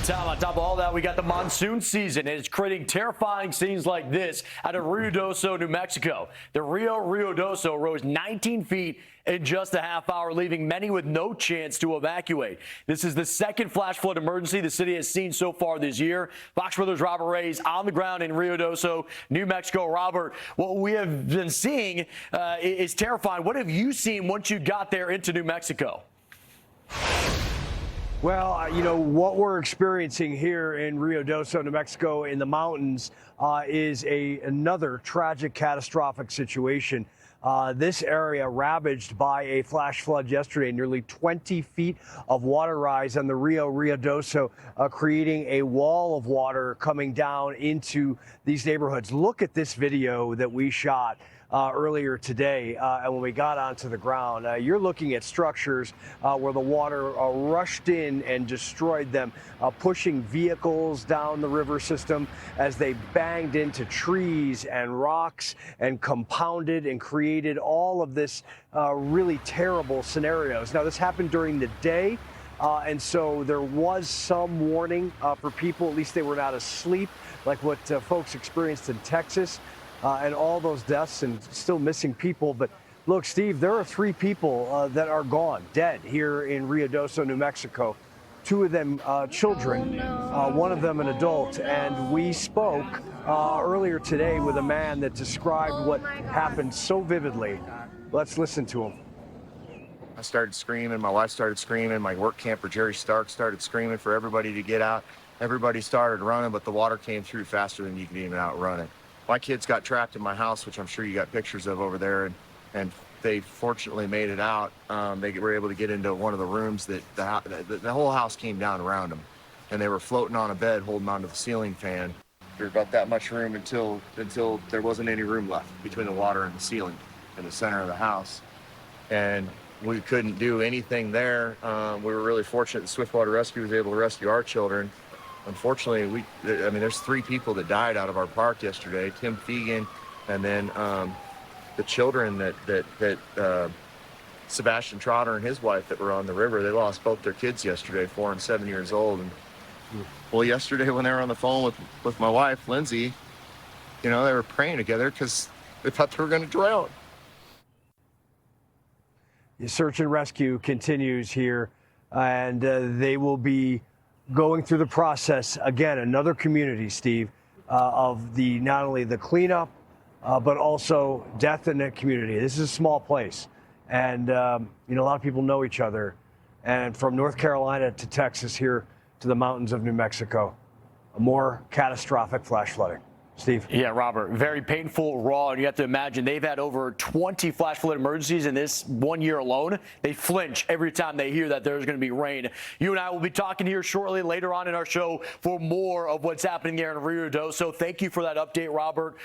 Tom, on top of all that, we got the monsoon season, and it's creating terrifying scenes like this out of Ruidoso, New Mexico. The Rio Ruidoso rose 19 feet in just a half hour, leaving many with no chance to evacuate. This is the second flash flood emergency the city has seen so far this year. Fox Brothers' Robert Ray is on the ground in Ruidoso, New Mexico. Robert, what we have been seeing is terrifying. What have you seen once you got there into New Mexico? Well, you know, what we're experiencing here in Ruidoso, New Mexico, in the mountains, is another tragic, catastrophic situation. This area ravaged by a flash flood yesterday, nearly 20 feet of water rise on the Rio Ruidoso, creating a wall of water coming down into these neighborhoods. Look at this video that we shot earlier today, and when we got onto the ground. You're looking at structures where the water rushed in and destroyed them, pushing vehicles down the river system as they banged into trees and rocks and compounded and created all of this really terrible scenarios. Now, this happened during the day. And so there was some warning for people, at least they were not asleep, like what folks experienced in Texas. And all those deaths and still missing people. But look, Steve, there are 3 people that are gone, dead here in Ruidoso, New Mexico. 2 of them children, one of them an adult. And we spoke earlier today with a man that described what happened so vividly. Let's listen to him. I started screaming. My wife started screaming. My work camper, Jerry Stark, started screaming for everybody to get out. Everybody started running, but the water came through faster than you could even outrun it. My kids got trapped in my house, which I'm sure you got pictures of over there, and they fortunately made it out. They were able to get into one of the rooms that the whole house came down around them, and they were floating on a bed holding onto the ceiling fan. There was about that much room until there wasn't any room left between the water and the ceiling in the center of the house. And we couldn't do anything there. We were really fortunate that Swiftwater Rescue was able to rescue our children. Unfortunately, there's 3 people that died out of our park yesterday. Tim Fegan, and then the children that Sebastian Trotter and his wife that were on the river. They lost both their kids yesterday, 4 and 7 years old. And well, yesterday when they were on the phone with my wife, Lindsay, you know, they were praying together because they thought they were going to drown. The search and rescue continues here, and they will be going through the process again. Another community, Steve, of not only the cleanup, but also death in that community. This is a small place, and you know, a lot of people know each other. And from North Carolina to Texas, here to the mountains of New Mexico, a more catastrophic flash flooding. Steve. Yeah, Robert, very painful, raw, and you have to imagine they've had over 20 flash flood emergencies in this 1 year alone. They flinch every time they hear that there's going to be rain. You and I will be talking here shortly later on in our show for more of what's happening there in Ruidoso. Thank you for that update, Robert.